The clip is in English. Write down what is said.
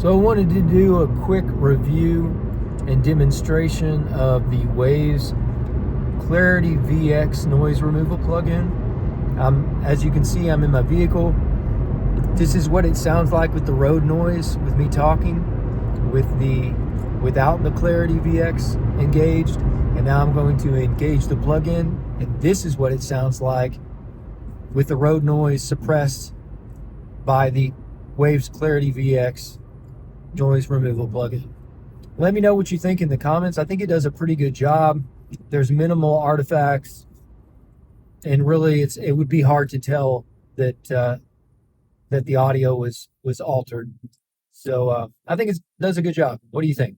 So I wanted to do a quick review and demonstration of the Waves Clarity VX noise removal plugin. As you can see, I'm in my vehicle. This is what it sounds like with the road noise, with me talking, without the Clarity VX engaged. And now I'm going to engage the plugin, and this is what it sounds like with the road noise suppressed by the Waves Clarity VX noise removal plugin. Let me know what you think in the comments. I think it does a pretty good job. There's minimal artifacts, and really, it would be hard to tell that the audio was altered. So I think it does a good job. What do you think?